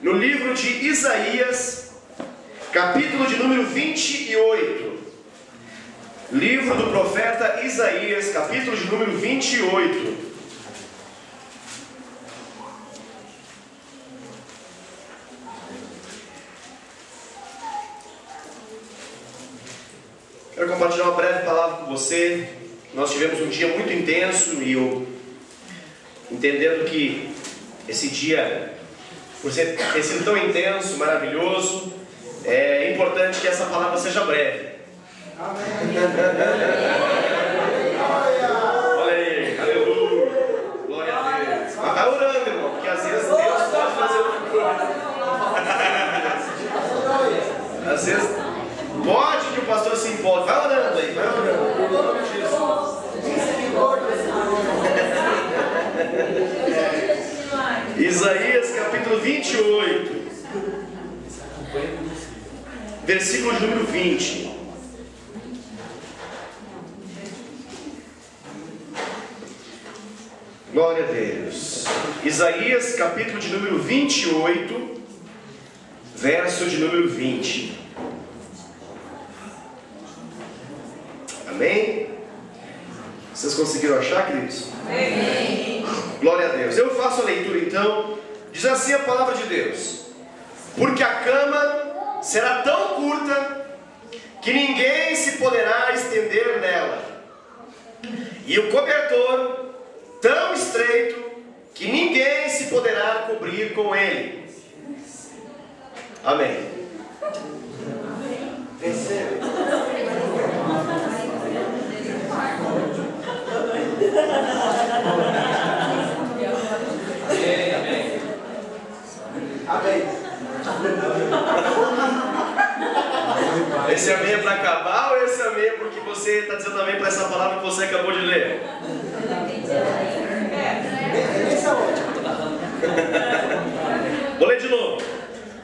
no livro de Isaías, capítulo de número 28. Livro do profeta Isaías, capítulo de número 28. Quero compartilhar uma breve palavra com você. Nós tivemos um dia muito intenso e eu, entendendo que esse dia, por ter sido tão intenso, maravilhoso, é importante que essa palavra seja breve. Amém. Olha aí, aleluia, glória a Deus. Mas vai orando, irmão, porque às vezes Deus pode fazer outra coisa. Às vezes pode que o pastor se importe. Vai orando aí, vai orando. Em nome de Jesus. Isaías capítulo 28, versículo de número 20. Glória a Deus. Isaías capítulo de número 28, verso de número 20. Amém? Vocês conseguiram achar, queridos? Amém. Glória a Deus. Eu faço a leitura então. Diz assim a palavra de Deus: porque a cama será tão curta que ninguém se poderá estender nela, e o cobertor tão estreito que ninguém se poderá cobrir com ele. Amém. Amém. Esse amém é para acabar ou esse amém é porque você está dizendo amém para essa palavra que você acabou de ler? Vou ler de novo.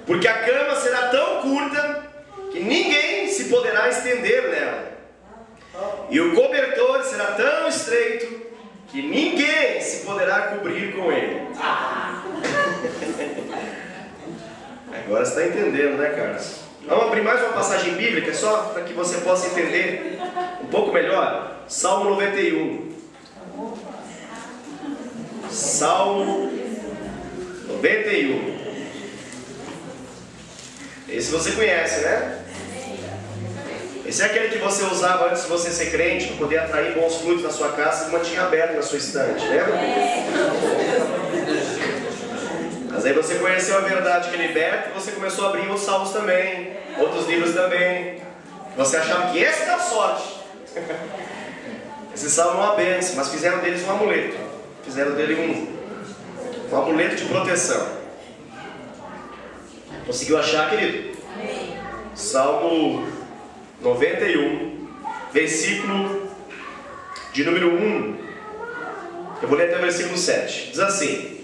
Porque a cama será tão curta que ninguém se poderá estender nela, e o cobertor será tão estreito que ninguém se poderá cobrir com ele. Agora você está entendendo, né, Carlos? Vamos abrir mais uma passagem bíblica, só para que você possa entender um pouco melhor. Salmo 91. Salmo 91. Esse você conhece, né? Esse é aquele que você usava antes de você ser crente, para poder atrair bons frutos na sua casa e mantinha aberto na sua estante, lembra? Mas aí você conheceu a verdade que liberta e você começou a abrir outros salmos também, outros livros também. Você achava que esse dá sorte. Esse salmo é uma bênção, mas fizeram deles um amuleto. Fizeram dele um amuleto de proteção. Conseguiu achar, querido? Salmo 91, versículo de número 1. Eu vou ler até o versículo 7. Diz assim: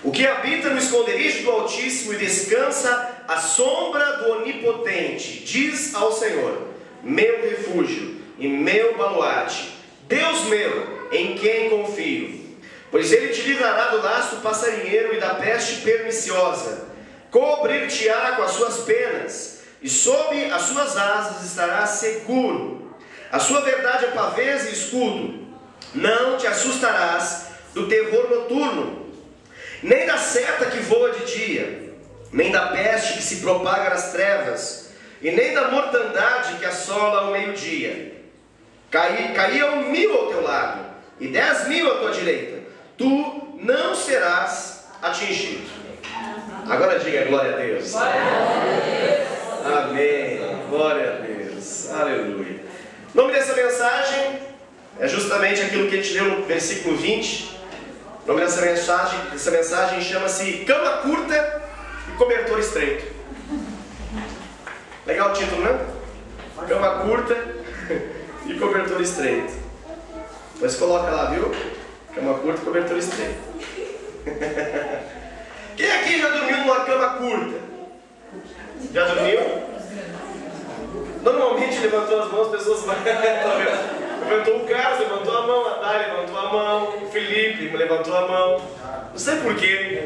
o que habita no esconderijo do Altíssimo e descansa à sombra do Onipotente, diz ao Senhor: meu refúgio e meu baluarte, Deus meu, em quem confio. Pois ele te livrará do laço passarinheiro e da peste perniciosa. Cobrir-te-á com as suas penas, e sob as suas asas estarás seguro. A sua verdade é pavês e escudo. Não te assustarás do terror noturno, nem da seta que voa de dia, nem da peste que se propaga nas trevas, e nem da mortandade que assola ao meio-dia. Caíam 1000 ao teu lado, e 10.000 à tua direita, tu não serás atingido. Agora diga glória a Deus. Glória a Deus. Amém. Glória a Deus. Aleluia. O nome dessa mensagem é justamente aquilo que a gente leu no versículo 20. O nome dessa mensagem chama-se Cama Curta e Cobertor Estreito. Legal o título, né? Cama curta e cobertor estreito. Depois coloca lá, viu? Cama curta e cobertor estreito. Quem aqui já dormiu numa cama curta? Já dormiu? Normalmente levantou as mãos, as pessoas levantou o Carlos, levantou a mão, a Dai levantou a mão, o Felipe levantou a mão. Não sei porquê.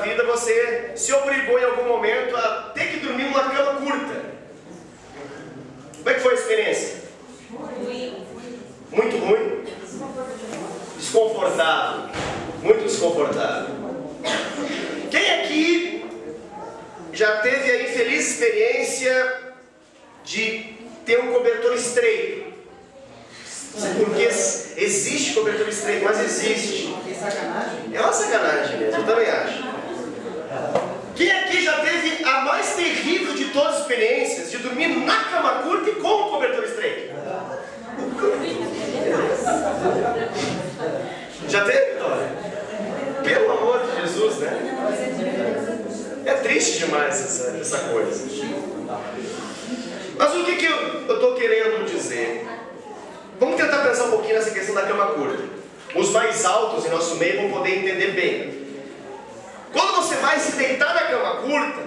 vida você se obrigou em algum momento a ter que dormir numa cama curta. Como é que foi a experiência? Muito ruim? Desconfortável. Muito desconfortável. Quem aqui já teve a infeliz experiência de ter um cobertor estreito? Porque existe cobertor estreito, mas existe. É uma sacanagem mesmo, eu também acho. Quem aqui já teve a mais terrível de todas as experiências de dormir na cama curta e com o cobertor estreito? Já teve, Vitória? Pelo amor de Jesus, né? É triste demais essa coisa. Mas o que eu estou querendo dizer? Vamos tentar pensar um pouquinho nessa questão da cama curta. Os mais altos em nosso meio vão poder entender bem. Quando você vai se deitar na cama curta,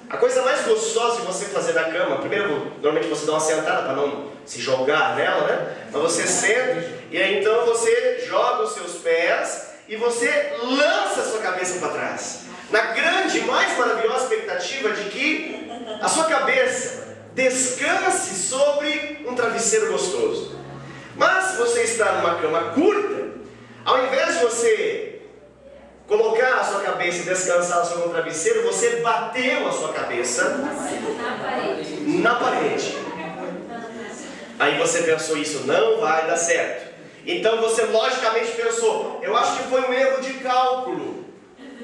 a coisa mais gostosa de você fazer na cama, primeiro, normalmente você dá uma sentada para não se jogar nela, né? Mas você senta e aí então você joga os seus pés e você lança a sua cabeça para trás. Na grande, mais maravilhosa expectativa de que a sua cabeça descanse sobre um travesseiro gostoso. Mas se você está numa cama curta, ao invés de você colocar a sua cabeça e descansar sobre um travesseiro, você bateu a sua cabeça na parede. Aí você pensou, isso não vai dar certo. Então você logicamente pensou, eu acho que foi um erro de cálculo.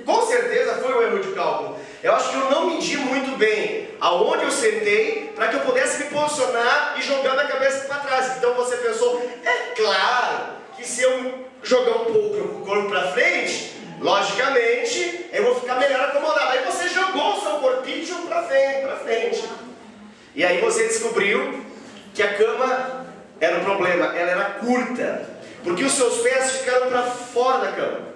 Com certeza foi um erro de cálculo. Eu acho que eu não medi muito bem aonde eu sentei para que eu pudesse me posicionar e jogar minha cabeça para trás. Então você pensou, é claro que se eu jogar um pouco o corpo para frente, logicamente eu vou ficar melhor acomodado. Aí você jogou o seu corpício para frente. E aí você descobriu que a cama era um problema, ela era curta, porque os seus pés ficaram para fora da cama.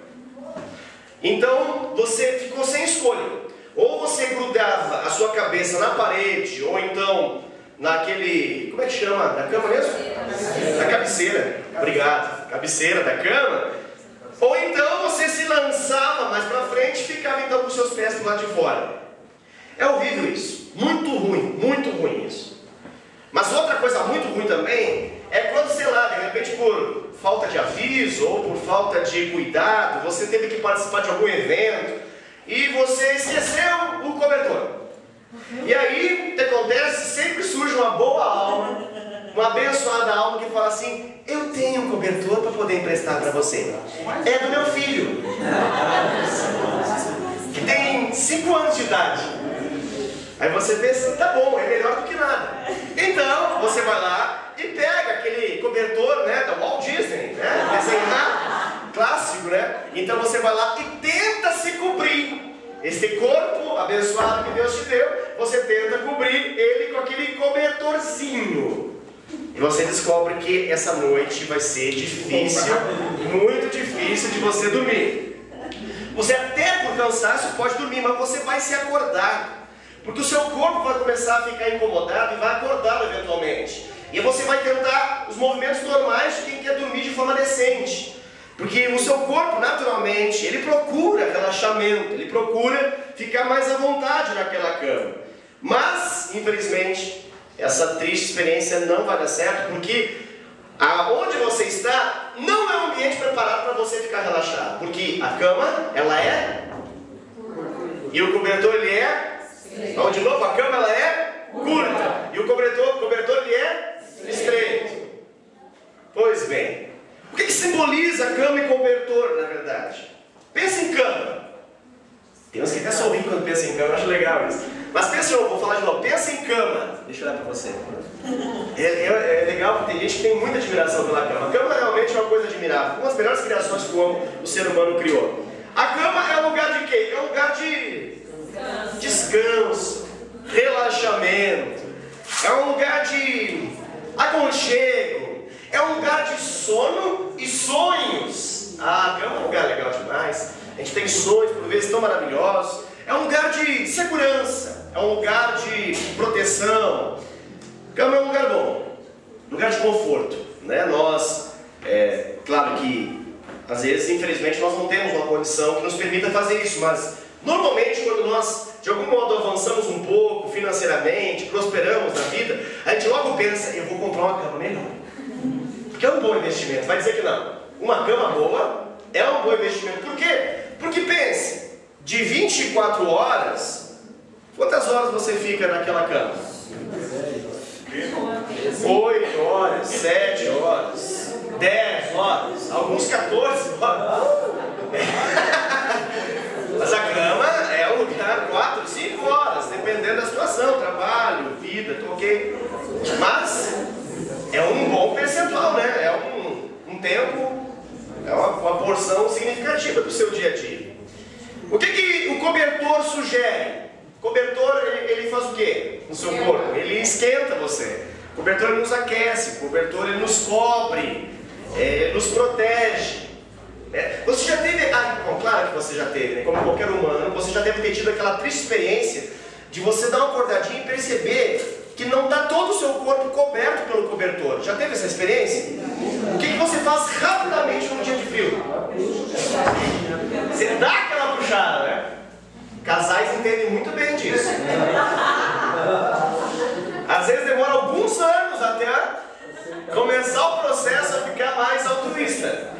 Então você ficou sem escolha. Ou você grudava a sua cabeça na parede, ou então naquele... como é que chama? Na cama mesmo? Na cabeceira. Obrigado. Cabeceira da cama. Ou então você se lançava mais para frente e ficava então com os seus pés do lado de fora. É horrível isso. Muito ruim isso. Mas outra coisa muito ruim também é quando, sei lá, de repente por falta de aviso ou por falta de cuidado, você teve que participar de algum evento e você esqueceu o cobertor. E aí, o que acontece? Sempre surge uma boa alma, uma abençoada alma que fala assim, eu tenho um cobertor para poder emprestar para você. É do meu filho, que tem 5 anos de idade. Aí você pensa, tá bom, é melhor do que nada. Então, você vai lá e pega aquele cobertor, né, da Walt Disney, né, desenhar, clássico, né? Então você vai lá e tenta se cobrir. Esse corpo abençoado que Deus te deu, você tenta cobrir ele com aquele cobertorzinho. E você descobre que essa noite vai ser difícil, muito difícil de você dormir. Você até por cansaço pode dormir, mas você vai se acordar. Porque o seu corpo vai começar a ficar incomodado e vai acordá-lo eventualmente. E você vai tentar os movimentos normais de quem quer dormir de forma decente. Porque o seu corpo, naturalmente, ele procura relaxamento, ele procura ficar mais à vontade naquela cama. Mas, infelizmente, essa triste experiência não vai dar certo, porque aonde você está não é um ambiente preparado para você ficar relaxado. Porque a cama, ela é... e o cobertor, ele é... então, de novo, a cama, ela é curta. E o cobertor ele é estreito. Pois bem, o que simboliza cama e cobertor, na verdade? Pensa em cama. Tem uns que até sorriem quando pensam em cama, eu acho legal isso. Mas pensa de novo, vou falar de novo. Pensa em cama. Deixa eu olhar para você. É legal porque tem gente que tem muita admiração pela cama. A cama realmente é uma coisa admirável. Uma das melhores criações que o ser humano criou. A cama é um lugar de quê? É um lugar de descanso, relaxamento. É um lugar de aconchego. É um lugar de sono e sonhos. A cama é um lugar legal demais. A gente tem sonhos, por vezes, tão maravilhosos. É um lugar de segurança. É um lugar de proteção. Cama é um lugar bom. Lugar de conforto, né? Nós, claro que, às vezes, infelizmente, nós não temos uma condição que nos permita fazer isso. Mas Normalmente, quando nós, de algum modo, avançamos um pouco financeiramente, prosperamos na vida, a gente logo pensa, eu vou comprar uma cama melhor. Porque é um bom investimento. Vai dizer que não. Uma cama boa é um bom investimento. Por quê? Porque pense, de 24 horas, quantas horas você fica naquela cama? 8 horas, 7 horas, 10 horas, alguns 14 horas. Mas a cama é um lugar 4, 5 horas, dependendo da situação, trabalho, vida, tô ok. Mas é um bom percentual, né? É um tempo, é uma porção significativa do seu dia a dia. O que o cobertor sugere? O cobertor, ele faz o quê no seu corpo? Ele esquenta você. O cobertor ele nos aquece, o cobertor ele nos cobre, ele nos protege. Você já teve, bom, claro que você já teve, né? Como qualquer humano, você já deve ter tido aquela triste experiência de você dar uma acordadinha e perceber que não está todo o seu corpo coberto pelo cobertor. Já teve essa experiência? O que você faz rapidamente num dia de frio? Você dá aquela puxada, né? Casais entendem muito bem disso. Às vezes demora alguns anos até começar o processo a ficar mais altruísta.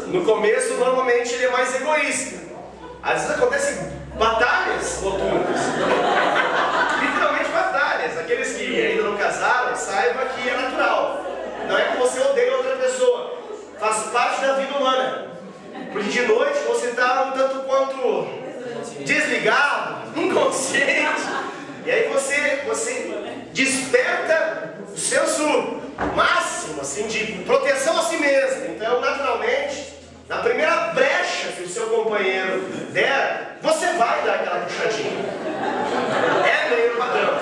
No começo, normalmente, ele é mais egoísta. Às vezes acontecem batalhas noturnas. Literalmente batalhas. Aqueles que ainda não casaram, saiba que é natural. Não é que você odeia outra pessoa. Faz parte da vida humana. Porque de noite você está um tanto quanto desligado, inconsciente. E aí você desperta o senso máximo assim, de proteção a si mesmo. Então, naturalmente, na primeira brecha que o seu companheiro der, você vai dar aquela puxadinha. É meio padrão.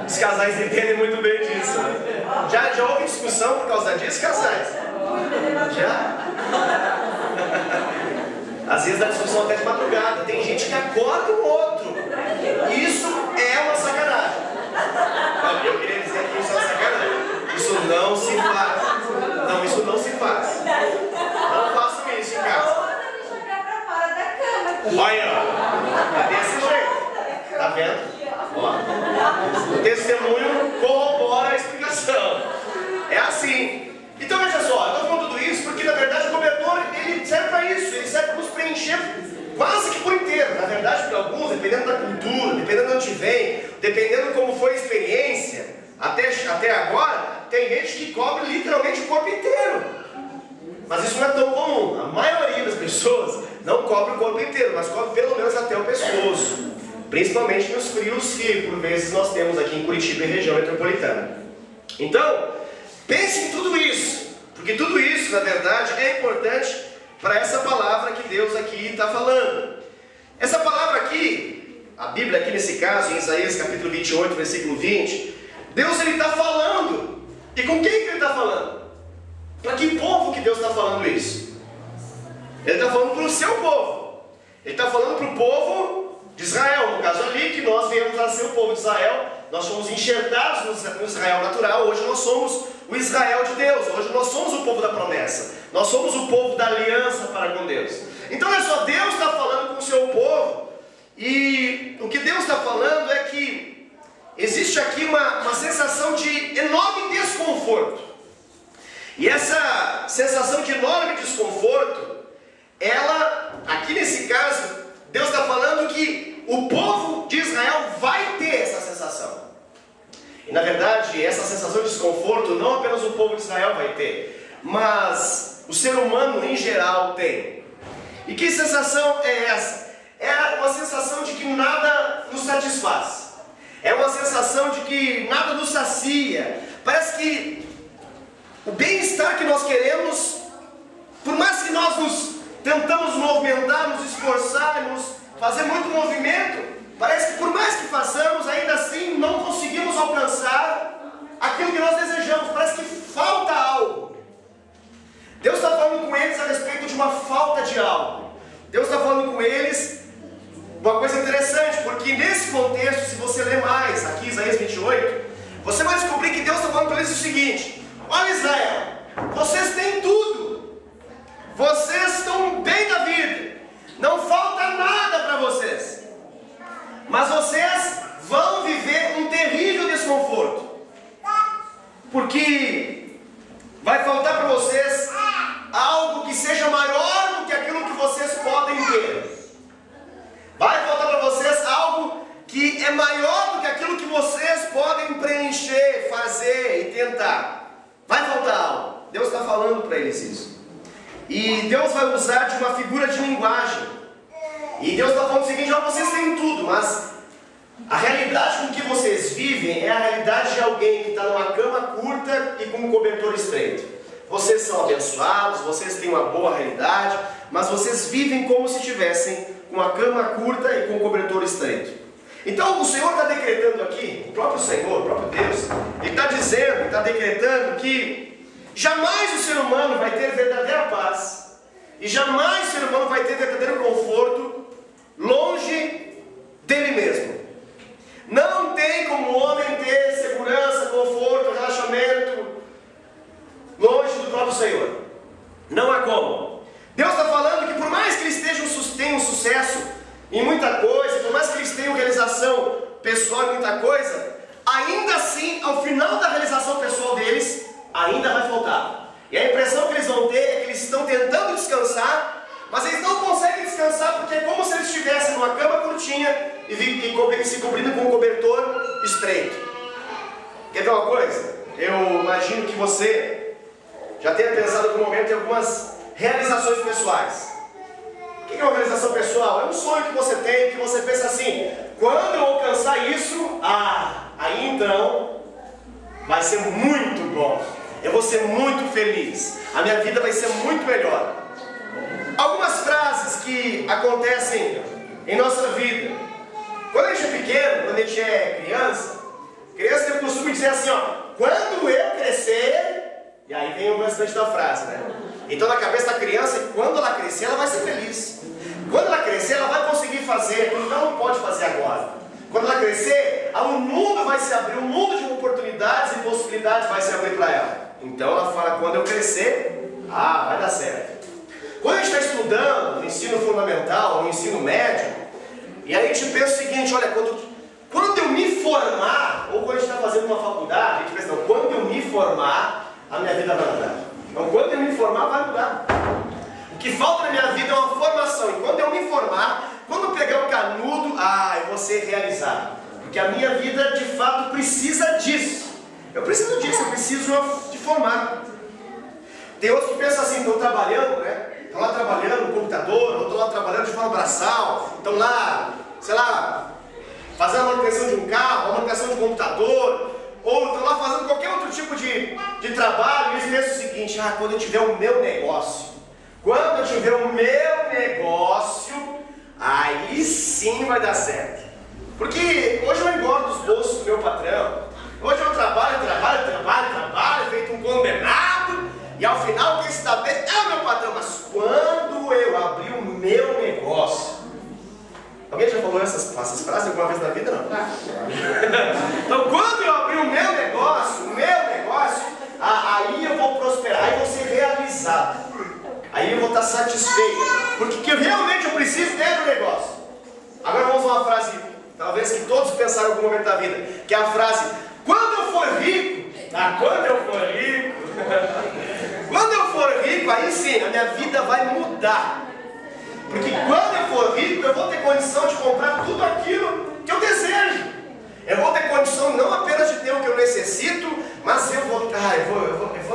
Os casais entendem muito bem disso. Né? Já houve discussão por causa disso, casais? Já? Às vezes dá discussão até de madrugada. Tem gente que acorda o outro. Isso é uma sacanagem. Eu queria dizer que isso é uma sacanagem. Isso não se faz. Não, isso não se faz. Não façam isso em casa. Olha, é desse jeito. Tá vendo? Ó. O testemunho corrobora a explicação. É assim. Então veja só, eu estou falando tudo isso porque na verdade o cobertor ele serve para isso. Ele serve para nos preencher quase que por inteiro. Na verdade, para alguns, dependendo da cultura, dependendo de onde vem, dependendo como foi a experiência, até agora, tem gente que cobre literalmente o corpo inteiro. Mas isso não é tão comum. A maioria das pessoas não cobre o corpo inteiro, mas cobre pelo menos até o pescoço. Principalmente nos frios que por vezes nós temos aqui em Curitiba e região metropolitana. Então, pense em tudo isso, porque tudo isso, na verdade, é importante para essa palavra que Deus aqui está falando. Essa palavra aqui, a Bíblia aqui nesse caso, em Isaías capítulo 28, versículo 20, Deus ele está falando. E com quem que ele está falando? Para que povo que Deus está falando isso? Ele está falando para o seu povo. Ele está falando para o povo de Israel, no caso ali, que nós viemos a ser o povo de Israel. Nós fomos enxertados no Israel natural. Hoje nós somos o Israel de Deus. Hoje nós somos o povo da promessa. Nós somos o povo da aliança para com Deus. Então olha só, Deus está falando com o seu povo. E o que Deus está falando é que existe aqui uma sensação de enorme desconforto. E essa sensação de enorme desconforto, ela, aqui nesse caso, Deus está falando que o povo de Israel vai ter essa sensação. E na verdade, essa sensação de desconforto não apenas o povo de Israel vai ter, mas o ser humano em geral tem. E que sensação é essa? É uma sensação de que nada nos satisfaz. É uma sensação de que nada nos sacia. Parece que o bem-estar que nós queremos, por mais que nós nos tentamos movimentar, nos esforçarmos, fazer muito movimento, parece que por mais que façamos, ainda assim não conseguimos alcançar aquilo que nós desejamos. Parece que falta algo. Deus está falando com eles a respeito de uma falta de algo. Deus está falando com eles uma coisa interessante, porque nesse contexto, se você ler mais aqui Isaías 28, você vai descobrir que Deus está falando para eles o seguinte: olha Israel, vocês têm tudo, vocês estão bem na vida, Deus vai usar de uma figura de linguagem. E Deus está falando o seguinte: ó, vocês têm tudo, mas a realidade com que vocês vivem é a realidade de alguém que está numa cama curta e com um cobertor estreito. Vocês são abençoados, vocês têm uma boa realidade, mas vocês vivem como se tivessem uma cama curta e com um cobertor estreito. Então o Senhor está decretando aqui, o próprio Senhor, o próprio Deus, Ele está dizendo, está decretando que jamais o ser humano vai ter verdadeira paz, e jamais o ser humano vai ter verdadeiro conforto longe dele mesmo. Não tem como o homem ter segurança, conforto, relaxamento longe do próprio Senhor. Não há como. Deus está falando que por mais que eles tenham sucesso em muita coisa, por mais que eles tenham realização pessoal em muita coisa, ainda assim, ao final da realização pessoal deles, ainda vai faltar. E a impressão que eles vão ter é que eles estão tentando descansar, mas eles não conseguem descansar porque é como se eles estivessem numa cama curtinha e se cobrindo com um cobertor estreito. Quer ver uma coisa? Eu imagino que você já tenha pensado em algum momento em algumas realizações pessoais. O que é uma realização pessoal? É um sonho que você tem, que você pensa assim: quando eu alcançar isso, aí então vai ser muito bom, eu vou ser muito feliz, a minha vida vai ser muito melhor. Algumas frases que acontecem em nossa vida. Quando a gente é pequeno, quando a gente é criança tem o costume de dizer assim, ó: quando eu crescer, e aí vem o restante da frase, né? Então na cabeça da criança, quando ela crescer, ela vai ser feliz. Quando ela crescer, ela vai conseguir fazer aquilo que ela não pode fazer agora. Quando ela crescer, o mundo vai se abrir, um mundo de oportunidades e possibilidades vai se abrir para ela. Então ela fala: quando eu crescer, vai dar certo. Quando a gente está estudando no ensino fundamental, no ensino médio, e aí a gente pensa o seguinte: olha, quando eu me formar, ou quando a gente está fazendo uma faculdade, a gente pensa: não, quando eu me formar, a minha vida vai mudar. Então quando eu me formar, vai mudar. O que falta na minha vida é uma formação. E quando eu me formar, quando eu pegar o canudo, eu vou ser realizado. Porque a minha vida de fato precisa disso. Eu preciso disso, eu preciso de formar. Tem outros que pensam assim: estão trabalhando, né? Estão lá trabalhando no computador, ou estão lá trabalhando de forma braçal, estão lá, sei lá, fazendo a manutenção de um carro, a manutenção de um computador, ou estão lá fazendo qualquer outro tipo de trabalho, e eles pensam o seguinte: quando eu tiver o meu negócio, aí sim vai dar certo. Porque hoje eu engordo os bolsos do meu patrão, hoje eu trabalho, feito um condenado, e ao final quem se dá bem é o meu patrão. Mas quando eu abrir o meu negócio... Alguém já falou essas frases alguma vez na vida? Não? Então quando eu abrir o meu negócio, aí eu vou prosperar, aí eu vou ser realizado, aí eu vou estar satisfeito, porque que realmente eu preciso dentro do negócio. Agora vamos a uma frase, talvez que todos pensaram em algum momento da vida, que é a frase: quando eu for rico, quando eu for rico, aí sim, a minha vida vai mudar. Porque quando eu for rico, eu vou ter condição de comprar tudo aquilo que eu desejo. Eu vou ter condição não apenas de ter o que eu necessito, mas eu vou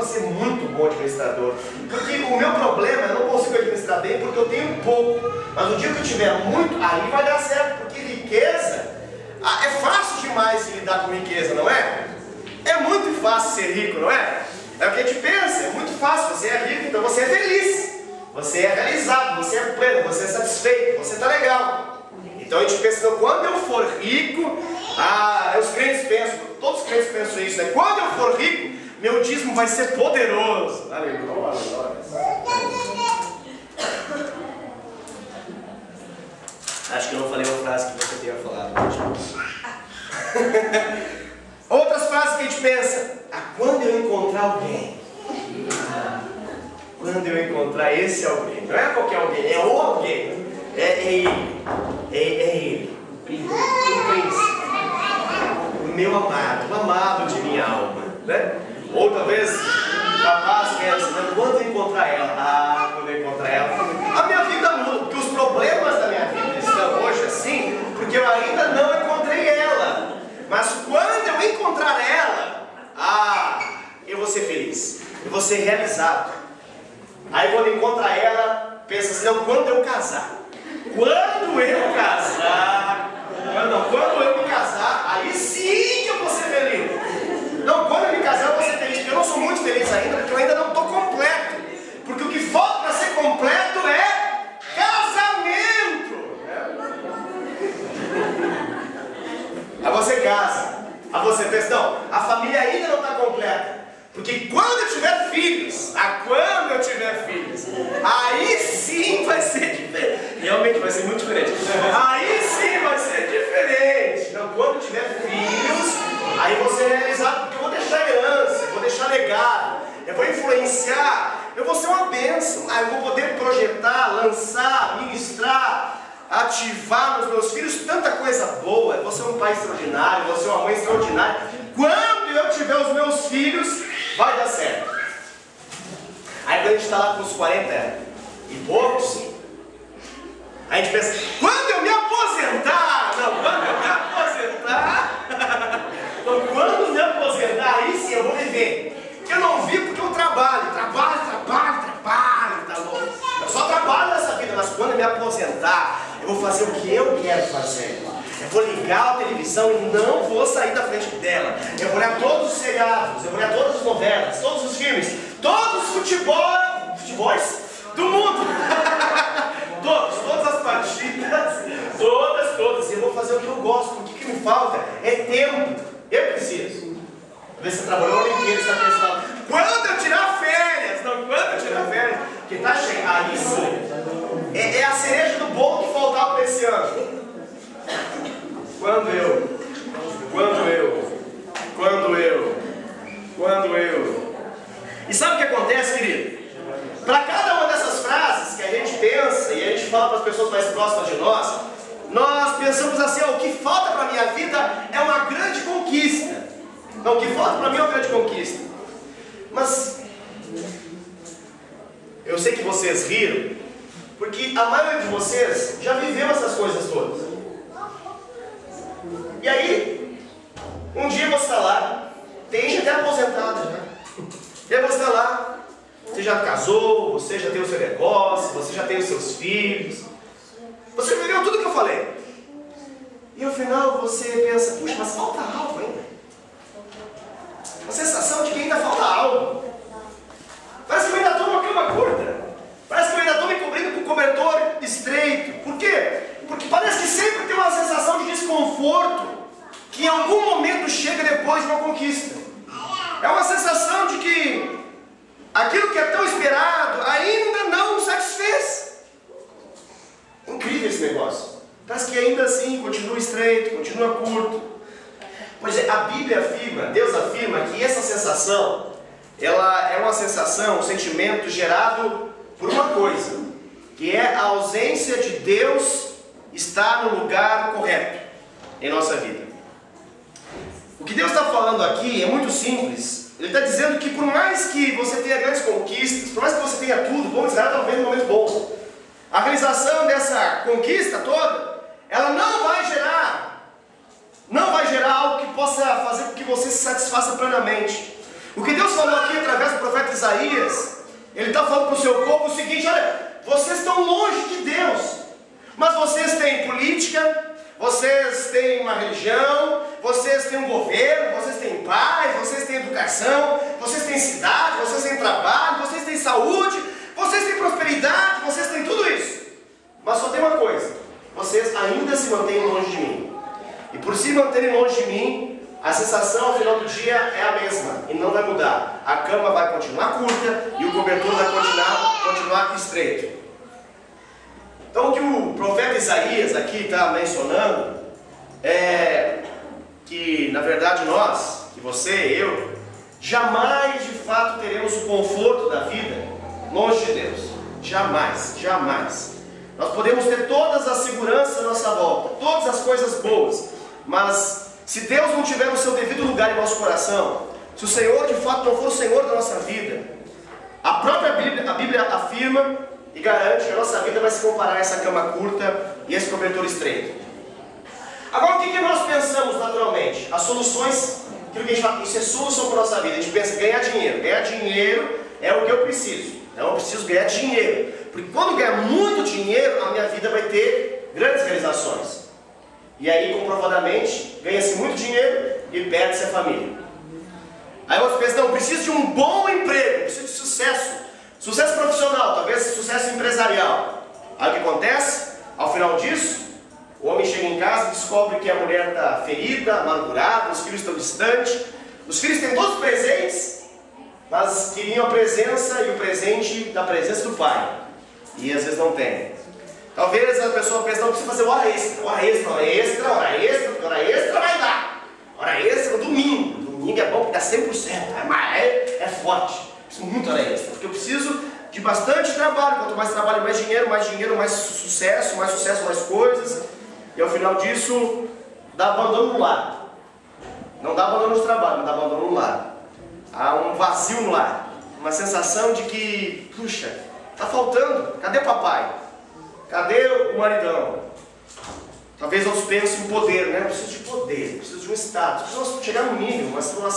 ser muito bom administrador. Porque o meu problema, eu não consigo administrar bem porque eu tenho pouco. Mas no dia que eu tiver muito, aí vai dar certo. Porque riqueza, é fácil demais se lidar com riqueza, não é? É muito fácil ser rico, não é? É o que a gente pensa, é muito fácil. Você é rico, então você é feliz. Você é realizado, você é pleno, você é satisfeito, você está legal. Então a gente pensa: então, quando eu for rico, os crentes pensam, todos os crentes pensam isso, né? Quando eu for rico, meu dízimo vai ser poderoso. Aleluia. Acho que eu não falei uma frase que você tenha falado. Outras frases que a gente pensa: quando eu encontrar alguém, quando eu encontrar esse alguém, não é qualquer alguém, é o alguém, é ele, o príncipe, o meu amado, o amado de minha alma, né? Ou talvez o rapaz pensa: quando eu encontrar ela, quando eu encontrar ela, a minha vida muda, porque os problemas da minha vida estão hoje assim, porque eu ainda não encontrei ela. Mas quando eu encontrar ela, eu vou ser feliz, eu vou ser realizado. Aí quando encontrar ela, não, quando eu casar. Quando eu me casar, aí sim que eu vou ser feliz. Não, quando eu me casar eu vou ser feliz, porque eu não sou muito feliz ainda, porque eu ainda não estou completo. Porque o que falta para ser completo é casamento. Aí você casa, aí você pensa, não, a família ainda não está completa. Porque quando eu tiver filhos, aí sim vai ser diferente. Realmente vai ser muito diferente. Aí sim vai ser diferente. Não, quando eu tiver filhos, aí você é realizado, porque eu vou deixar herança, eu vou deixar legado, eu vou influenciar, eu vou ser uma bênção. Aí eu vou poder projetar, lançar, ministrar, ativar nos meus filhos tanta coisa boa. Eu vou ser um pai extraordinário, eu vou ser uma mãe extraordinária. Quando eu tiver os meus filhos, vai dar certo. Aí quando a gente está lá com os 40 e poucos, a gente pensa, quando eu me aposentar, quando me aposentar, aí sim eu vou viver. Eu não vivo porque eu trabalho, tá bom. Eu só trabalho nessa vida, mas quando eu me aposentar, eu vou fazer o que eu quero fazer. Eu vou ligar a televisão e não vou sair da frente dela. Eu vou olhar todos os seriados, eu vou olhar todas as novelas, todos os filmes, todos os futebols do mundo. todas as partidas, todas. E eu vou fazer o que eu gosto. O que me falta é tempo. Eu preciso. Ver se você trabalhou a Olimpíada, você está pensando, quando eu tirar férias, que tá chegando, aí sim. É a cereja do bolo que faltava para esse ano. Quando eu. E sabe o que acontece, querido? Para cada uma dessas frases que a gente pensa e a gente fala para as pessoas mais próximas de nós pensamos assim, o que falta para a minha vida é uma grande conquista. Não, o que falta para mim é uma grande conquista. Mas eu sei que vocês riram, porque a maioria de vocês já viveu essas coisas todas. E aí, um dia você está lá, tem gente até aposentada já. E aí você está lá, você já casou, você já tem o seu negócio, você já tem os seus filhos. Você viveu tudo que eu falei. E no final você pensa, puxa, mas falta algo ainda. A sensação de que ainda falta algo. Parece que eu ainda estou numa cama curta. Parece que eu ainda estou me cobrindo com cobertor estreito. Por quê? Porque parece que sempre tem uma sensação de desconforto que em algum momento chega depois de uma conquista. É uma sensação de que aquilo que é tão esperado ainda não satisfez. Incrível esse negócio. Parece que ainda assim continua estreito, continua curto. Pois é, a Bíblia afirma, Deus afirma que essa sensação, ela é uma sensação, um sentimento gerado por uma coisa, que é a ausência de Deus estar no lugar correto em nossa vida. O que Deus está falando aqui é muito simples. Ele está dizendo que por mais que você tenha grandes conquistas, por mais que você tenha tudo, bom, Israel está vivendo um momento bom, a realização dessa conquista toda, ela não vai gerar algo que possa fazer com que você se satisfaça plenamente. O que Deus falou aqui através do profeta Isaías, Ele está falando para o seu povo o seguinte, olha, vocês estão longe de Deus, mas vocês têm política, vocês têm uma religião, vocês têm um governo, vocês têm paz, vocês têm educação, vocês têm cidade, vocês têm trabalho, vocês têm saúde, vocês têm prosperidade, vocês têm tudo isso. Mas só tem uma coisa, vocês ainda se mantêm longe de mim. E por se manterem longe de mim, a sensação ao final do dia é a mesma e não vai mudar. A cama vai continuar curta e o cobertor vai continuar aqui estreito. Então o que o profeta Isaías aqui está mencionando é que, na verdade, nós, que você, eu, jamais de fato teremos o conforto da vida longe de Deus. Jamais, jamais. Nós podemos ter todas as seguranças à nossa volta, todas as coisas boas, mas se Deus não tiver o seu devido lugar em nosso coração, se o Senhor de fato não for o Senhor da nossa vida, a própria Bíblia afirma e garante que a nossa vida vai se comparar a essa cama curta e esse cobertor estreito. Agora, o que nós pensamos naturalmente? As soluções, aquilo que a gente fala, isso é solução para a nossa vida. A gente pensa, ganhar dinheiro. Ganhar dinheiro é o que eu preciso. Então, eu preciso ganhar dinheiro. Porque quando ganhar muito dinheiro, a minha vida vai ter grandes realizações. E aí, comprovadamente, ganha-se muito dinheiro e perde-se a família. Aí outros pensam, não, preciso de um bom emprego, preciso de sucesso. Sucesso profissional, talvez sucesso empresarial. Aí o que acontece? Ao final disso, o homem chega em casa e descobre que a mulher está ferida, amargurada, os filhos estão distantes. Os filhos têm todos os presentes, mas queriam a presença e o presente da presença do pai. E às vezes não tem. Talvez a pessoa pense, não, precisa fazer hora extra, hora extra, hora extra, hora extra, porque hora extra vai dar. Hora extra no domingo. Domingo é bom porque dá 100%, é forte. Preciso muito hora extra, porque eu preciso de bastante trabalho. Quanto mais trabalho, mais dinheiro, mais sucesso, mais coisas. E ao final disso, dá abandono no lar. Não dá abandono no trabalho, mas dá abandono no lar. Há um vazio no lar. Uma sensação de que, puxa, está faltando. Cadê o papai? Cadê o maridão? Talvez outros pensem em poder, né? Eu preciso de poder, eu preciso de um status. Preciso chegar num nível, um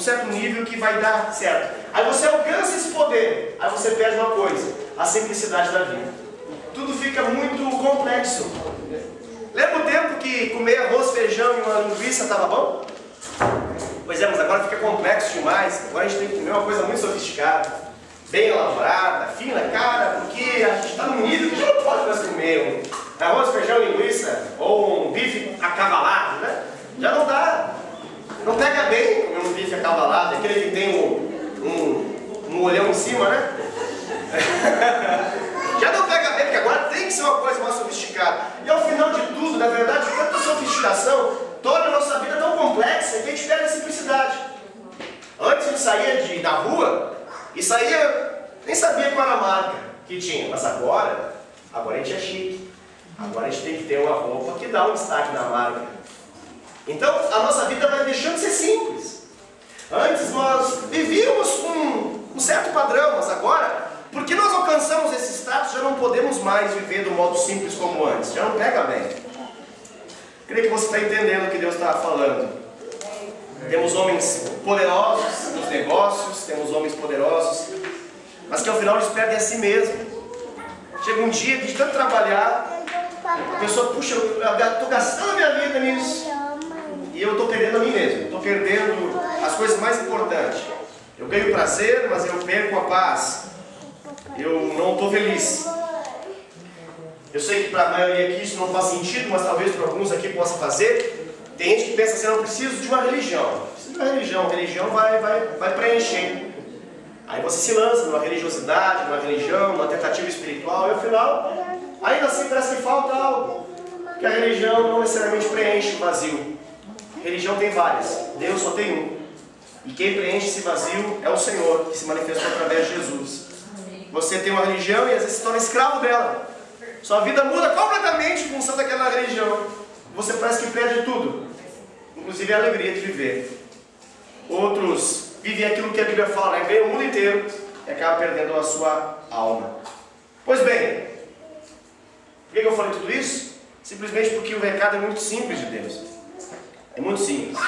certo nível que vai dar certo. Aí você alcança esse poder, aí você perde uma coisa, a simplicidade da vida. Tudo fica muito complexo. Lembra o tempo que comer arroz, feijão e uma linguiça estava bom? Pois é, mas agora fica complexo demais. Agora a gente tem que comer uma coisa muito sofisticada, bem elaborada, fina, cara, porque a gente está num nível que a gente não pode mais comer arroz, feijão, linguiça ou um bife acavalado, né? Já não dá. Não pega bem comer um bife acavalado, aquele que tem um olhão em cima, né? Já não pega bem, porque agora tem que ser uma coisa mais sofisticada. E ao final de tudo, na verdade, tanta sofisticação torna a nossa vida tão complexa que a gente perde a simplicidade. Antes a gente saía na rua e saía, nem sabia qual era a marca que tinha, mas agora a gente é chique. Agora a gente tem que ter uma roupa que dá um destaque na marca. Então a nossa vida vai deixando de ser simples. Antes nós vivíamos com um certo padrão, mas agora, porque nós alcançamos esse status, já não podemos mais viver do modo simples como antes. Já não pega bem. Creio que você está entendendo o que Deus está falando. Temos homens poderosos nos negócios, temos homens poderosos, mas que ao final eles perdem a si mesmo. Chega um dia que de tanto trabalhar, a pessoa, puxa, eu estou gastando a minha vida nisso. E eu estou perdendo a mim mesmo. Estou perdendo as coisas mais importantes. Eu ganho prazer, mas eu perco a paz. Eu não estou feliz. Eu sei que para a maioria aqui isso não faz sentido, mas talvez para alguns aqui possa fazer. Tem gente que pensa assim, eu preciso de uma religião. Preciso de uma religião. A religião vai preencher. Aí você se lança numa religiosidade, numa religião, numa tentativa espiritual, e ao final, ainda assim parece que falta algo. Que a religião não necessariamente preenche o vazio. A religião tem várias, Deus só tem um. E quem preenche esse vazio é o Senhor, que se manifestou através de Jesus. Você tem uma religião e às vezes se torna escravo dela. Sua vida muda completamente em função daquela religião. Você parece que perde tudo, inclusive a alegria de viver. Outros vivem aquilo que a Bíblia fala, né? Ganham o mundo inteiro e acabam perdendo a sua alma. Pois bem, por que eu falei tudo isso? Simplesmente porque o recado é muito simples de Deus. É muito simples.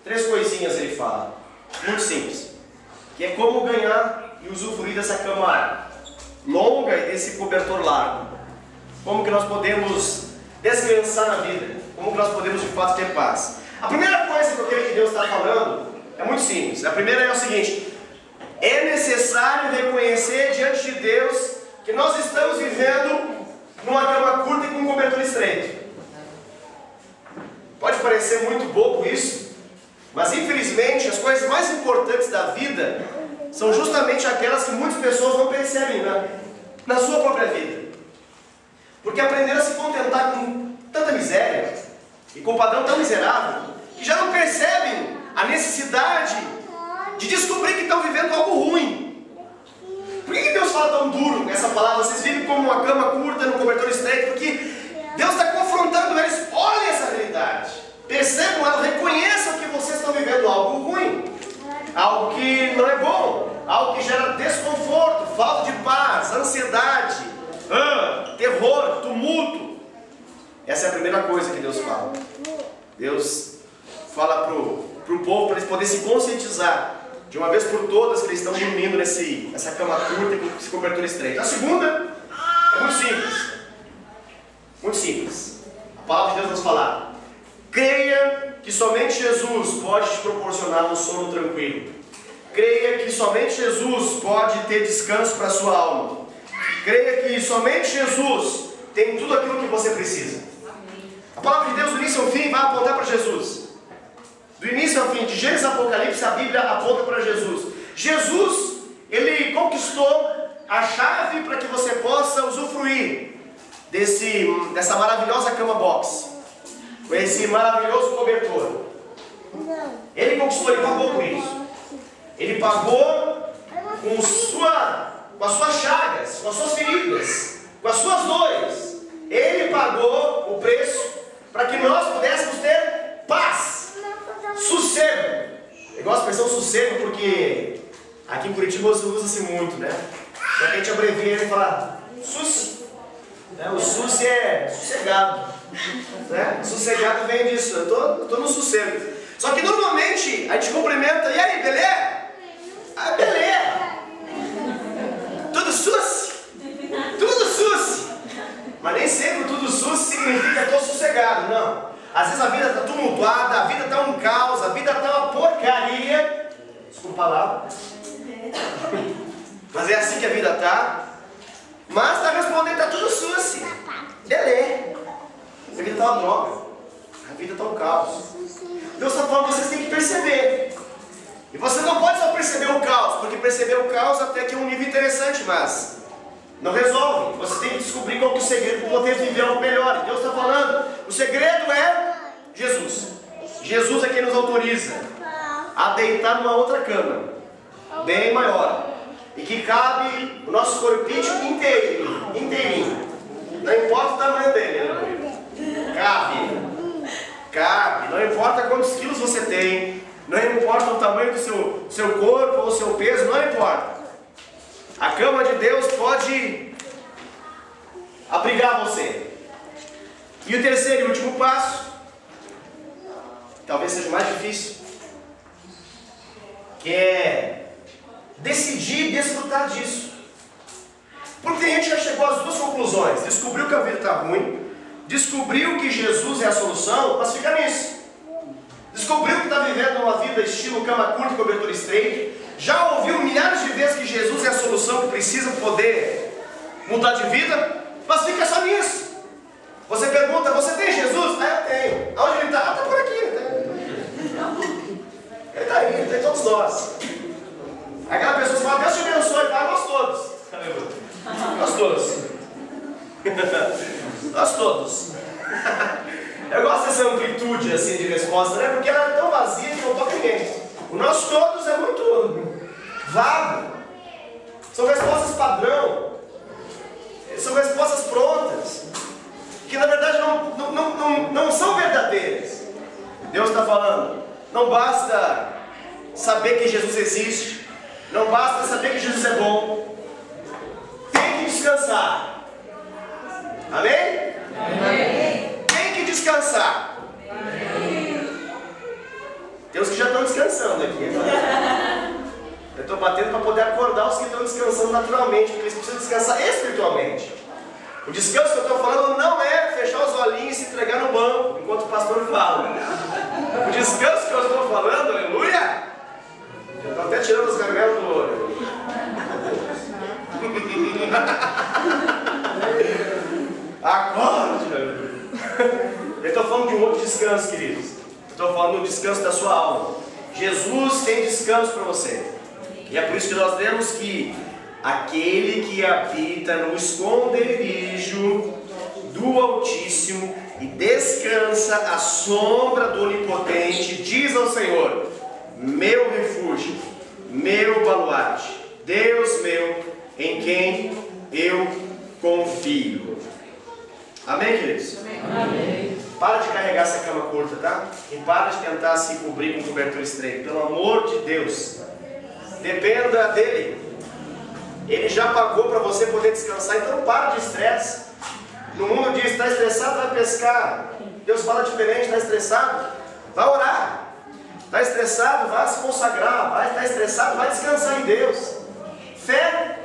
3 coisinhas ele fala, muito simples. Que é como ganhar e usufruir dessa cama longa e desse cobertor largo. Como que nós podemos descansar na vida. Como que nós podemos de fato ter paz. A primeira coisa que eu creio que Deus está falando é muito simples. A primeira é o seguinte: é necessário reconhecer diante de Deus que nós estamos vivendo numa cama curta e com um cobertor estreito. Pode parecer muito bobo isso, mas infelizmente as coisas mais importantes da vida são justamente aquelas que muitas pessoas não percebem na sua própria vida. Porque aprenderam a se contentar com tanta miséria e com um padrão tão miserável que já não percebem a necessidade de descobrir que estão vivendo algo ruim. Por que Deus fala tão duro nessa palavra? Vocês vivem como uma cama curta no cobertor estreito, porque Deus está confrontando eles. Olhem essa realidade, percebam ela, reconheçam que vocês estão vivendo algo ruim, algo que não é bom, algo que gera desconforto, falta de paz, ansiedade, terror, tumulto. Essa é a primeira coisa que Deus fala. Deus fala para o povo, para eles poderem se conscientizar de uma vez por todas que eles estão dormindo nessa cama curta e com esse cobertor estreito. A segunda É muito simples. Muito simples. A palavra de Deus nos fala: creia que somente Jesus pode te proporcionar um sono tranquilo. Creia que somente Jesus pode ter descanso para a sua alma. Creia que somente Jesus tem tudo aquilo que você precisa. A palavra de Deus, do início ao fim, vai apontar para Jesus. Do início ao fim, de Gênesis a Apocalipse, a Bíblia aponta para Jesus. Jesus, Ele conquistou a chave para que você possa usufruir dessa maravilhosa cama box, com esse maravilhoso cobertor. Ele conquistou, Ele pagou por isso. Ele pagou com as suas chagas, com as suas feridas, com as suas dores. Ele pagou o preço para que nós pudéssemos ter paz, sossego. Eu gosto da expressão sossego porque aqui em Curitiba usa-se muito, né? Só que a gente abrevia e fala SUS. O SUS é sossegado, né? Sossegado vem disso, eu tô no sossego. Só que normalmente a gente cumprimenta: e aí, beleza? Ah, beleza. Tudo SUS? Tudo SUS. Mas nem sempre tudo SUS significa tô sossegado, não. Às vezes a vida está tumultuada, a vida está um caos, a vida está uma porcaria. Desculpa a palavra. Mas é assim que a vida está. Mas está respondendo, está tudo SUS. Beleza. A vida está uma droga. A vida está um caos. Deus está falando, vocês têm que perceber. E você não pode só perceber o caos, porque perceber o caos até que é um nível interessante, mas não resolve. Você tem que descobrir qual que é o segredo para poder viver algo melhor. Deus está falando, o segredo é Jesus. Jesus é quem nos autoriza a deitar numa outra cama, bem maior, e que cabe o nosso corpinho inteirinho. Não importa o tamanho dele, cabe. Não importa quantos quilos você tem, não importa o tamanho do seu corpo ou o seu peso, não importa. A cama de Deus pode abrigar você. E o terceiro e último passo, talvez seja o mais difícil, que é decidir desfrutar disso. Porque tem gente que já chegou às duas conclusões: descobriu que a vida está ruim, descobriu que Jesus é a solução, mas fica nisso. Descobriu que está vivendo uma vida estilo cama curta e cobertor estreito, já ouviu milhares de vezes que Jesus é a solução que precisa poder mudar de vida, mas fica só nisso. Você pergunta: você tem Jesus? Ah, eu tenho. Aonde ele está? Ah, está por aqui. Ele está aí, ele tem todos nós. Aquela pessoa fala: Deus te abençoe. Ele fala: nós todos. Nós todos. Nós todos. Eu gosto dessa amplitude assim de resposta, né? Porque ela é tão vazia que não toca ninguém. O nós todos é muito vago. São respostas padrão. São respostas prontas, que na verdade não são verdadeiras. Deus está falando: não basta saber que Jesus existe, não basta saber que Jesus é bom, tem que descansar. Amém? Amém. Tem que descansar. Amém. Tem uns que já estão descansando aqui. Eu estou batendo para poder acordar os que estão descansando naturalmente, porque eles precisam descansar espiritualmente. O descanso que eu estou falando não é fechar os olhinhos e se entregar no banco enquanto o pastor fala. O descanso que eu estou falando, aleluia, eu estou até tirando os gargalos do olho. Acorde! Eu estou falando de um outro descanso, queridos. Eu estou falando do descanso da sua alma. Jesus tem descanso para você. E é por isso que nós lemos que aquele que habita no esconderijo do Altíssimo e descansa à sombra do Onipotente, diz ao Senhor: meu refúgio, meu baluarte, Deus meu, em quem eu confio. Amém, queridos? Amém. Para de carregar essa cama curta, tá? E para de tentar se cobrir com cobertor estreito. Pelo amor de Deus, dependa dele. Ele já pagou para você poder descansar. Então para de estresse. No mundo diz: está estressado, vai pescar. Deus fala diferente: está estressado, vai orar. Está estressado, vai se consagrar. Vai estar estressado, vai descansar em Deus. Fé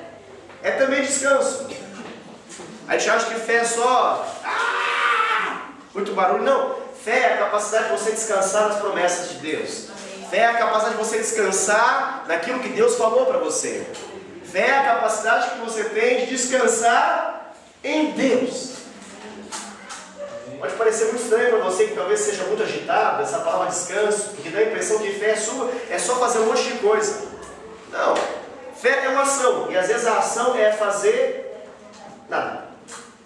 é também descanso. A gente acha que fé é só muito barulho. Não, fé é a capacidade de você descansar nas promessas de Deus. Fé é a capacidade de você descansar naquilo que Deus falou para você. Fé é a capacidade que você tem de descansar em Deus. Pode parecer muito estranho para você, que talvez seja muito agitado, essa palavra descanso, porque dá a impressão que fé é só fazer um monte de coisa. Não, fé é uma ação, e às vezes a ação é fazer nada,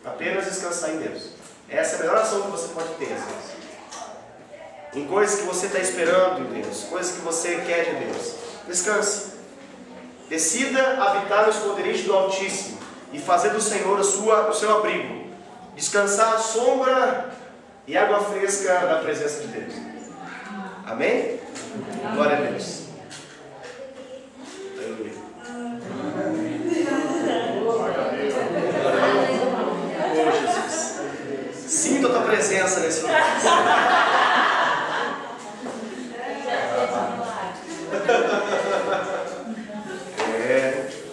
apenas descansar em Deus. Essa é a melhor ação que você pode ter, às vezes. Em coisas que você está esperando em Deus, coisas que você quer de Deus. Descanse. Decida habitar no esconderijo do Altíssimo e fazer do Senhor o seu abrigo. Descansar à sombra e água fresca da presença de Deus. Amém? Glória a Deus. Aleluia. Oh, Jesus. Sinta a tua presença nesse lugar.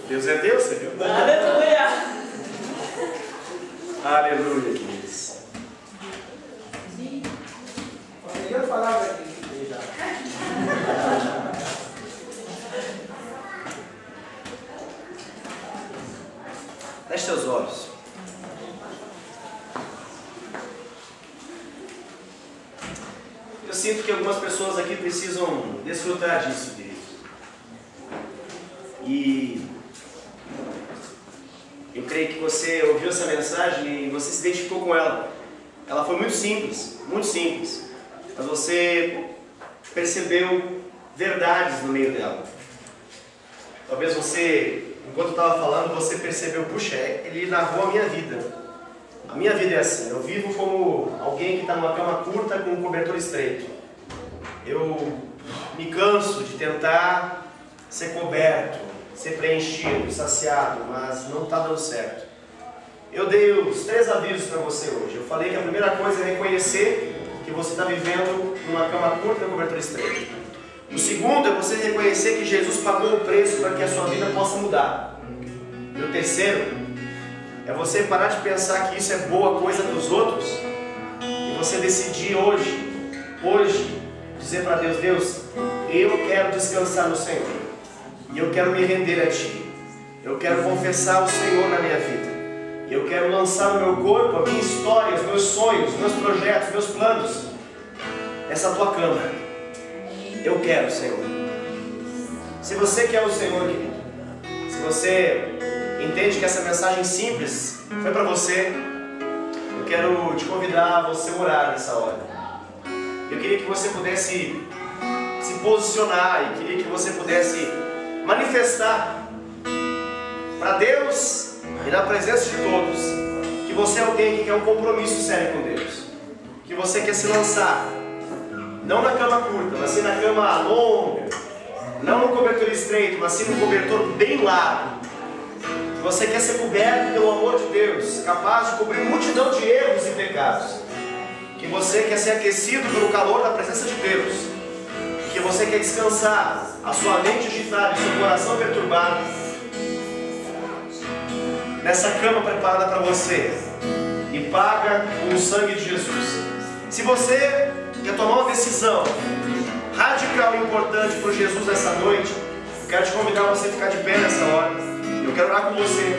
Deus é Deus, você viu? Aleluia! Aleluia, queridos. Eu falava aqui. Feche seus olhos. Eu sinto que algumas pessoas aqui precisam desfrutar disso, queridos. E eu creio que você ouviu essa mensagem e você se identificou com ela. Ela foi muito simples, mas você percebeu verdades no meio dela. Talvez você, enquanto eu estava falando, você percebeu, puxa, ele narrou a minha vida. A minha vida é assim, eu vivo como alguém que está numa cama curta com um cobertor estreito. Eu me canso de tentar ser coberto, ser preenchido, saciado, mas não está dando certo. Eu dei os 3 avisos para você hoje. Eu falei que a primeira coisa é reconhecer que você está vivendo numa cama curta e cobertura estreita. O segundo é você reconhecer que Jesus pagou o preço para que a sua vida possa mudar. E o terceiro é você parar de pensar que isso é boa coisa dos outros e você decidir hoje, dizer para Deus, Deus, eu quero descansar no Senhor. E eu quero me render a Ti. Eu quero confessar o Senhor na minha vida. Eu quero lançar no meu corpo a minha história, os meus sonhos, os meus projetos, os meus planos. Essa Tua cama. Eu quero, Senhor. Se você quer o Senhor, querido, se você entende que essa mensagem simples foi para você, eu quero te convidar a você orar nessa hora. Eu queria que você pudesse se posicionar e queria que você pudesse manifestar para Deus e na presença de todos que você é alguém que quer um compromisso sério com Deus, que você quer se lançar não na cama curta, mas sim na cama longa, não no cobertor estreito, mas sim no cobertor bem largo, que você quer ser coberto pelo amor de Deus, capaz de cobrir multidão de erros e pecados, que você quer ser aquecido pelo calor da presença de Deus, que você quer descansar a sua mente agitada e seu coração perturbado nessa cama preparada para você e paga com o sangue de Jesus. Se você quer tomar uma decisão radical e importante por Jesus nessa noite, eu quero te convidar a você ficar de pé nessa hora. Eu quero orar com você,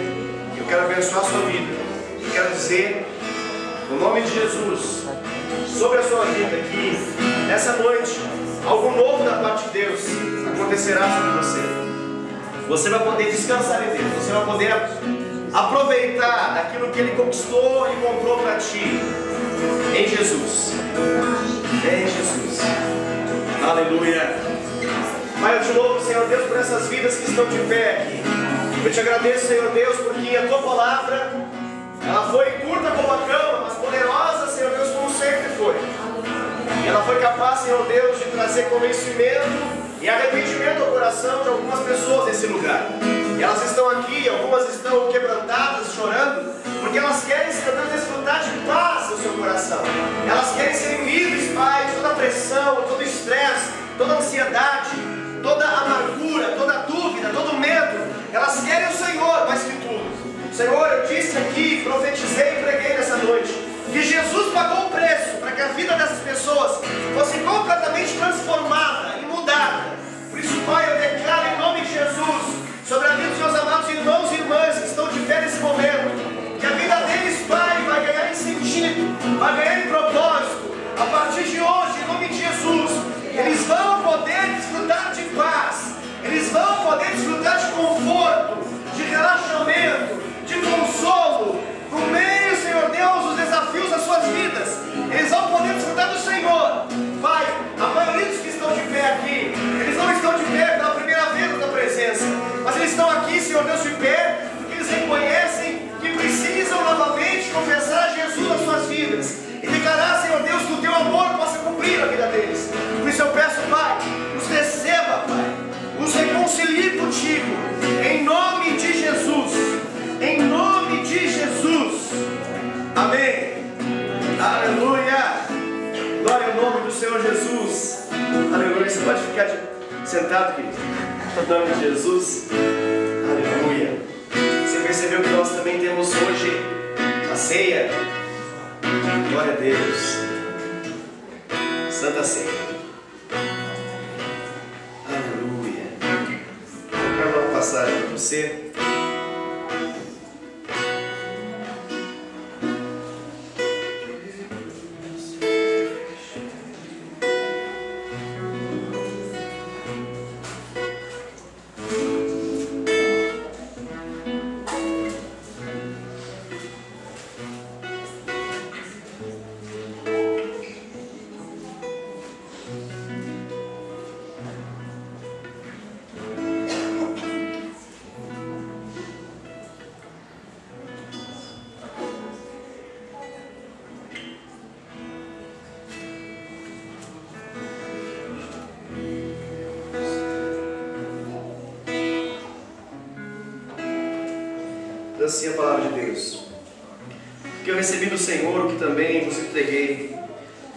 eu quero abençoar a sua vida, eu quero dizer no nome de Jesus sobre a sua vida que nessa noite algo novo da parte de Deus acontecerá sobre você. Você vai poder descansar em Deus. Você vai poder aproveitar daquilo que Ele conquistou e comprou para ti. Em Jesus. Em Jesus. Aleluia. Pai, eu te louvo, Senhor Deus, por essas vidas que estão de pé aqui. Eu te agradeço, Senhor Deus, porque a Tua palavra, ela foi curta como a cama, mas poderosa, Senhor Deus, como sempre foi. E ela foi capaz, Senhor Deus, de trazer convencimento e arrependimento ao coração de algumas pessoas nesse lugar. E elas estão aqui, algumas estão quebrantadas, chorando, porque elas querem, Senhor Deus, desfrutar de paz no seu coração. Elas querem ser livres, Pai, de toda a pressão, todo o estresse, toda a ansiedade, toda a amargura, toda a dúvida, todo o medo. Elas querem o Senhor mais que tudo. Senhor, eu disse aqui, profetizei e preguei nessa noite, que Jesus pagou o preço para que a vida dessas pessoas fosse completamente transformada e mudada. Por isso, Pai, eu declaro em nome de Jesus, sobre a vida dos meus amados irmãos e irmãs que estão de pé nesse momento, que a vida deles, Pai, vai ganhar em sentido, vai ganhar em propósito. A partir de hoje, em nome de Jesus, eles vão poder desfrutar de paz, eles vão poder desfrutar de conforto, de relaxamento, de consolo, no meio, Senhor Deus, dos desafios das suas vidas. Eles vão poder desfrutar do Senhor. Pai, a maioria dos que estão de pé aqui, eles não estão de pé pela primeira vez na tua presença, mas eles estão aqui, Senhor Deus, de pé, porque eles reconhecem que precisam novamente confessar Jesus nas suas vidas e declarar, Senhor Deus, que o teu amor possa cumprir a vida deles. Por isso eu peço, Pai, os receba, Pai, os reconcilie contigo, em nome de Jesus, em nome de Jesus, amém, aleluia, glória ao nome do Senhor Jesus, aleluia. Você pode ficar sentado, querido, em nome de Jesus, aleluia. Você percebeu que nós também temos hoje a ceia? Glória a Deus, Santa Ceia, aleluia. Eu quero dar uma passagem para você. Assim a palavra de Deus, que eu recebi do Senhor, o que também vos entreguei,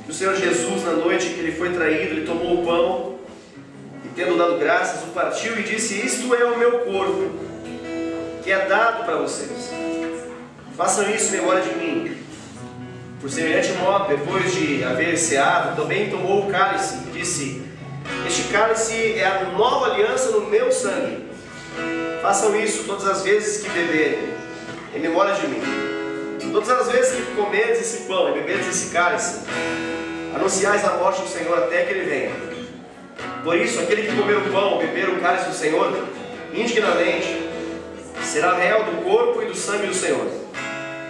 que o Senhor Jesus, na noite que ele foi traído, ele tomou o pão e, tendo dado graças, o partiu e disse: isto é o meu corpo, que é dado para vocês, façam isso em memória de mim. Por semelhante modo, depois de haver ceado, também tomou o cálice e disse: este cálice é a nova aliança no meu sangue, façam isso todas as vezes que beberem, em memória de mim. Todas as vezes que comerdes esse pão e beberdes esse cálice, anunciais a morte do Senhor até que ele venha. Por isso, aquele que comer o pão ou beber o cálice do Senhor indignamente, será réu do corpo e do sangue do Senhor.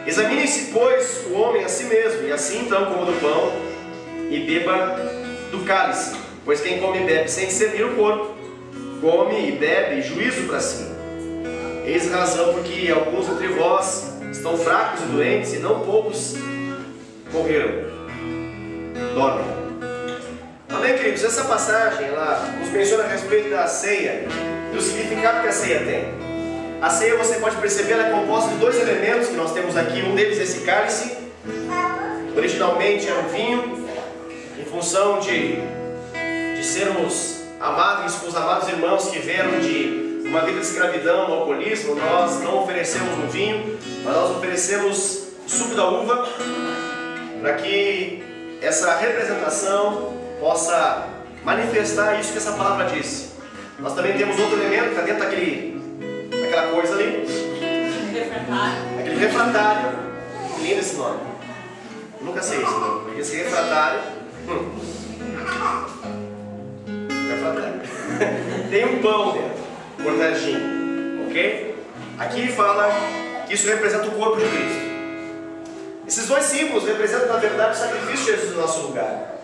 Examine-se, pois, o homem a si mesmo, e assim então coma do pão e beba do cálice. Pois quem come e bebe sem discernir o corpo, come e bebe juízo para si. Eis a razão porque alguns entre vós estão fracos e doentes, e não poucos morreram, dormem. Amém, queridos? Essa passagem ela nos menciona a respeito da ceia e do significado que a ceia tem. A ceia, você pode perceber, ela é composta de dois elementos que nós temos aqui. Um deles é esse cálice, originalmente era um vinho, em função de sermos amáveis com os amados irmãos que vieram de uma vida de escravidão, no alcoolismo. Nós não oferecemos um vinho, mas nós oferecemos o suco da uva, para que essa representação possa manifestar isso que essa palavra disse. Nós também temos outro elemento que está dentro daquela coisa ali, aquele refratário. Que lindo esse nome, eu nunca sei esse nome, porque esse refratário tem um pão dentro, cortadinho, ok? Aqui fala que isso representa o corpo de Cristo. Esses dois símbolos representam, na verdade, o sacrifício de Jesus no nosso lugar.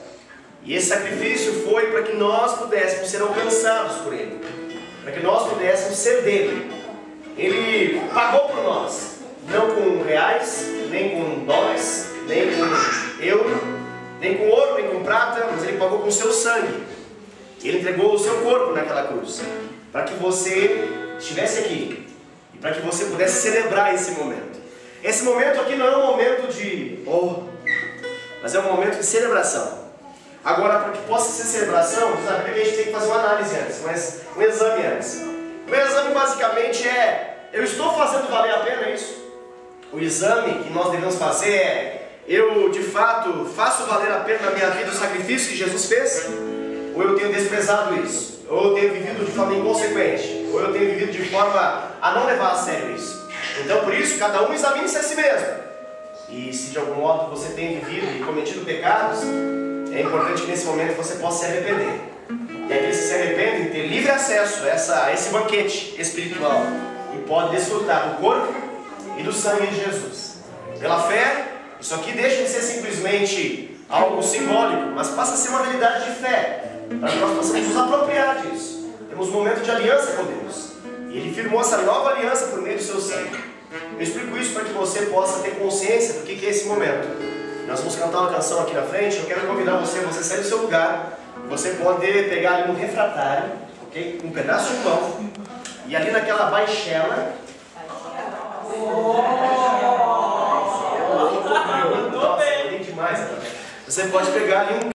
E esse sacrifício foi para que nós pudéssemos ser alcançados por Ele, para que nós pudéssemos ser dele. Ele pagou por nós, não com reais, nem com dólares, nem com euro, nem com ouro, nem com prata, mas Ele pagou com o seu sangue. Ele entregou o seu corpo naquela cruz, para que você estivesse aqui e para que você pudesse celebrar esse momento. Esse momento aqui não é um momento de mas é um momento de celebração. Agora, para que possa ser celebração, sabe que a gente tem que fazer uma análise antes, mas um exame antes. O exame basicamente é eu estou fazendo valer a pena isso? O exame que nós devemos fazer é: eu de fato faço valer a pena na minha vida o sacrifício que Jesus fez? Ou eu tenho desprezado isso? Ou eu tenho vivido de forma inconsequente? Ou eu tenho vivido de forma a não levar a sério isso? Então por isso, cada um examine-se a si mesmo. E se de algum modo você tem vivido e cometido pecados, é importante que nesse momento você possa se arrepender. E aqueles que se arrependem têm livre acesso a esse banquete espiritual e podem desfrutar do corpo e do sangue de Jesus. Pela fé, isso aqui deixa de ser simplesmente algo simbólico, mas passa a ser uma realidade de fé, para que nós possamos nos apropriar disso. Temos um momento de aliança com Deus, e Ele firmou essa nova aliança por meio do seu sangue. Eu explico isso para que você possa ter consciência do que é esse momento. Nós vamos cantar uma canção aqui na frente. Eu quero convidar você sair do seu lugar. Você pode pegar ali no refratário, ok? Um pedaço de pão, e ali naquela baixela. Nossa, demais. Você pode pegar ali um